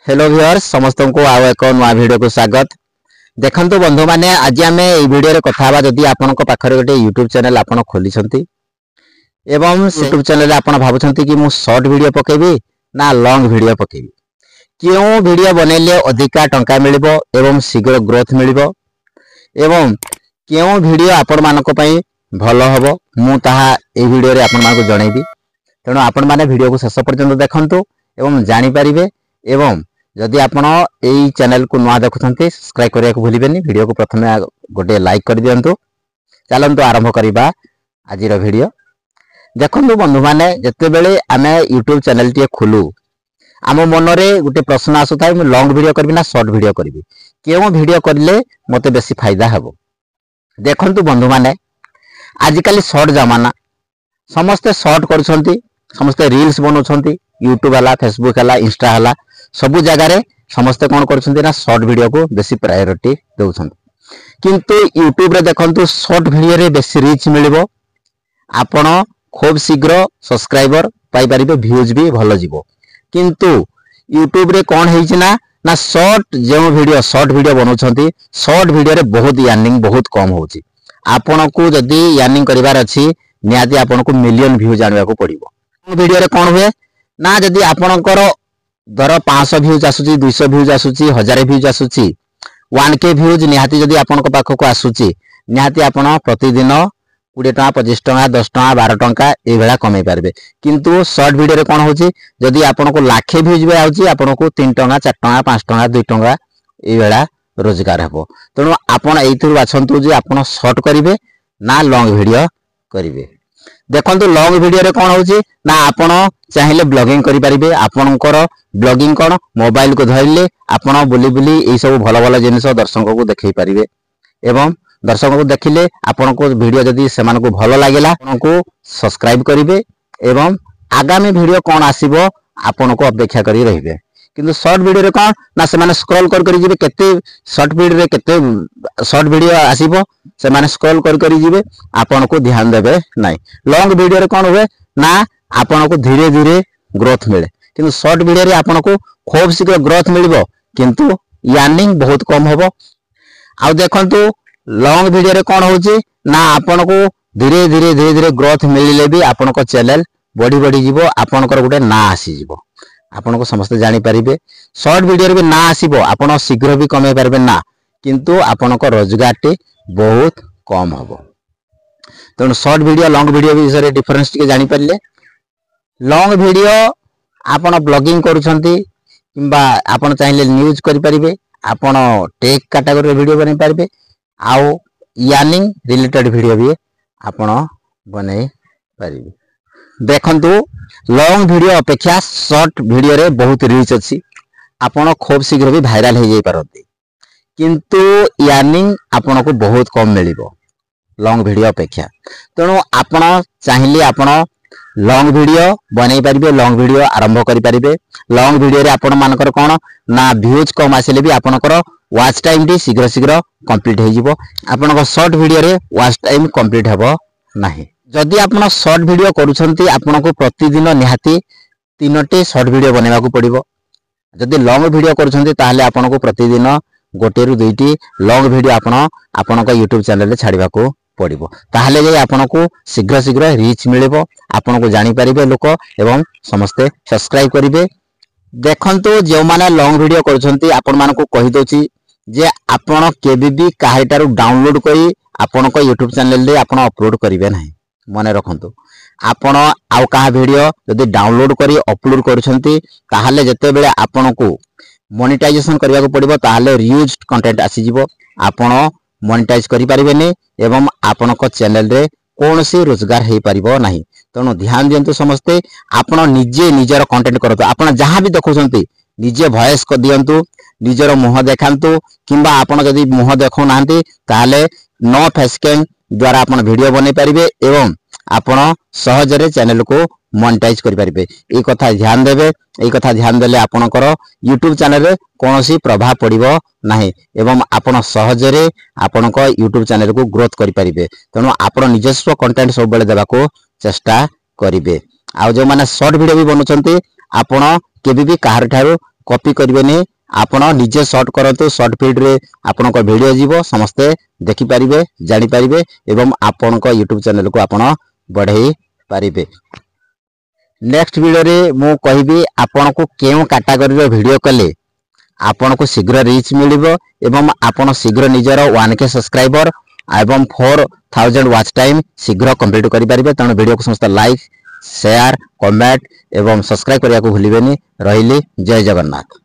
Hello viewers समस्त को आउ एक नुआ वीडियो को स्वागत। देखंतु बंधु माने आज आम ए वीडियो रे कथा बा जदी आपन को पाखरे गोटे यूट्यूब चैनल आपन खोली छंती एवं यूट्यूब चैनल आपन भाबुछंती कि मु शॉर्ट वीडियो पकेबी ना लॉन्ग वीडियो पकेबी, क्यों वीडियो बनेले अधिका टंका मिलिबो एवं शीघ्र ग्रोथ मिलिबो एवं क्यों वीडियो आपण मानको पई भलो हबो मु ताहा ए वीडियो रे आपण मानको जणैबी। तेणु आपण माने वीडियो को शेष पर्यंत देखंतु एवं जानि परिबे एवं जदि आपण एई चैनल को नुआ देखुछंती सब्सक्राइब करिया को भूलिबेनी। वीडियो को प्रथमे गोटे लाइक कर दियंतु। चलंतु आरंभ करिबा आजिर वीडियो। देखंतु बंधु माने जते बेले आमे यूट्यूब चैनल टी खुलू आम मनरे गोटे प्रश्न आसुथाय मु लॉन्ग वीडियो करबी ना शॉर्ट वीडियो करबी, केउ वीडियो करले मते बेसी फायदा हबो। देखंतु बंधु माने आजिकली शॉर्ट जमाना समस्ते शॉर्ट करूछंती, समस्ते रील्स बनौछंती, यूट्यूब वाला फेसबुक वाला इंस्टा वाला सबु जगह रे समस्ते कोन करछंती ना शॉर्ट वीडियो को बेसी प्रायोरिटी देउछंती। किंतु यूट्यूब रे देखंतु शॉर्ट वीडियो रे बेसी रीच मिलिबो, आपण खूब शीघ्र सब्सक्राइबर पाई परिबे, व्यूज भी भलो जिवो। किंतु यूट्यूब रे कोन हेछि ना ना शॉर्ट शॉर्ट वीडियो बनौछंती शॉर्ट वीडियो रे बहुत अर्निंग बहुत कम होछि। आपण को जदी अर्निंग करिवार अछि नियाती आपण को मिलियन व्यू जानबा को पड़िबो। वीडियो रे कोन हुए ना जदी आपणकर धर 500 व्यूज आसुची, 200 व्यूज आसुची, 1000 व्यूज आसुची, 1k व्यूज निहाती जदी आपन को पाखो को आसुची निहाती आपण प्रतिदिन 20 टका 25 टका 10 टका 12 टका ए बेला कमाई पारबे। किंतु शॉर्ट वीडियो रे कोन होची जदी आपन को लाखे व्यूज बे आउची आपन को 3 टका 4 टका 5 टका 2 टका ए बेला रोजगार हबो। तेणु आपण एइथुर बाछंतु जे आपण शॉर्ट करिवे ना लॉन्ग वीडियो करिवे। देखंतु लॉन्ग वीडियो रे कोन होची ना आपण चाहिले ब्लॉगिंग करि परिबे। आपनकर ब्लॉगिंग कोन मोबाइल को धरले आपण बुली बुली ए सब भलो भलो जिनिस दर्शकों को देखै परिबे एवं दर्शकों को देखिले आपण को वीडियो जदी सेमान को भलो लागेला आपण को सब्सक्राइब करिवे एवं आगामी वीडियो कोन आसीबो आपण को अपेक्षा करि रहिबे। किंतु शॉर्ट वीडियो रे कोन ना से माने स्क्रॉल कर जिवे केते शॉर्ट वीडियो रे केते शॉर्ट वीडियो आसीबो से माने स्क्रॉल कर जिवे आपण को ध्यान देबे नाही। लॉन्ग वीडियो रे कोन हुए ना आपण को धीरे धीरे ग्रोथ मिले, किंतु शॉर्ट वीडियो रे आपण को खूब शीघ्र ग्रोथ मिलिबो किंतु अर्निंग बहुत कम होबो। आ देखंतु लॉन्ग वीडियो रे कोन होची ना आपण को धीरे धीरे ग्रोथ मिलिले भी आपण को चैनल बड़ी बड़ी जीवो, आपण को गोटे ना आसी जीवो, आपण को समस्त जानि परिबे। शॉर्ट वीडियो रे भी ना आसीबो आपण शीघ्र भी कमाई पारबे ना, किंतु आपण को रोजगार टे बहुत कम होबो। तेणु शॉर्ट वीडियो लॉन्ग वीडियो विषय डिफरेंस टिके जानि परिले। लॉन्ग वीडियो आपण ब्लॉगिंग करूछंती किंबा आपण चाहिले न्यूज करि परिबे, आपण टेक कैटेगरी वीडियो बनै परिबे, आउ अर्निंग रिलेटेड वीडियो भी आपण बनै परिबे। देखंतु लॉन्ग वीडियो अपेक्षा शॉर्ट वीडियो रे बहुत रीच अछि, आपण खूब शीघ्र भी वायरल हो जाई पारती, किंतु अर्निंग आपण को बहुत कम मिलिबो लॉन्ग वीडियो अपेक्षा। तेणु आपण चाहिले आपण लॉन्ग वीडियो बनै परिबे, लॉन्ग वीडियो आरंभ करि परिबे। लॉन्ग वीडियो रे आपण मानकर कोन ना व्यूज कम आसिले भी आपनकर वॉच टाइम टी शीघ्र शीघ्र कंप्लीट हो जिवो। आपनकर शॉर्ट वीडियो रे वॉच टाइम कंप्लीट हबो नाही। जदि आपण शॉर्ट वीडियो करूछंती आपण को प्रतिदिन निहाती 3टी शॉर्ट वीडियो बनेबा को पड़िबो। जदि लॉन्ग वीडियो करूछंती ताहाले आपण को प्रतिदिन 1 रु 2टी लॉन्ग वीडियो आपण को YouTube चैनल रे छाड़िबा को पड़िबो। ताहाले जे आपण को शीघ्र शीघ्र रीच मिलिबो, आपण को जानि परिबे लोक एवं समस्ते सब्सक्राइब करिवे। देखंतु जे माने लॉन्ग वीडियो करूछंती आपण मान को कहि दोची जे आपण केबे भी काहेटारु डाउनलोड करी आपण को YouTube चैनल रे आपण अपलोड करिवे नाही। मने रखंतु आपण आउ का वीडियो जदि डाउनलोड करी अपलोड करूछंती ताहाले जते बेले आपण को मोनेटाइजेशन करबा को पड़िबो, ताहाले रियूज कंटेंट आसी जिवो, आपण मोनेटाइज करि परिबेनी एवं आपण को चैनल रे कोनसी रोजगार हे परिबो नाही। तेणु ध्यान दियंतु समस्ते, आपण निजे निजर कंटेंट करतो, आपण जहां भी देखौछंती निजे वॉइस को दियंतु, निजर मुह देखांतु, किंबा आपण जदि मुह देखौ नांती ताहाले नो फेस कैम द्वारा आपण वीडियो बनै परिबे एवं आपण सहज रे चैनल को मोनेटाइज करि परिबे। ए कथा ध्यान देबे, ए कथा ध्यान देले आपनकर YouTube चैनल रे कोनोसी प्रभाव पड़िबो नाही एवं आपण सहज रे आपनक YouTube चैनल को ग्रोथ करि परिबे। तेणु आपण निजस्व कंटेंट सब बेले देबा को चेष्टा करिवे। आ जो माने शॉर्ट वीडियो भी बनउछंती आपण केबे भी काहर ठारू कॉपी करबेनी आपण निजे शॉर्ट करंतु शॉर्ट फीड रे आपन को वीडियो जीवो समस्ते देखि परिबे जानि परिबे एवं आपन को YouTube चैनल को आपण बढ़ाई परिबे। नेक्स्ट वीडियो रे मु कहबी आपन को केउ कैटेगरी रो वीडियो कले आपन को शीघ्र रीच मिलिबो एवं आपन शीघ्र निजर 1K सब्सक्राइबर एवं 4000 वॉच टाइम शीघ्र कंप्लीट करि परिबे। तण वीडियो को समस्त लाइक शेयर कमेंट एवं सब्सक्राइब करिया को भूलिबेनी। रहिली जय जगन्नाथ।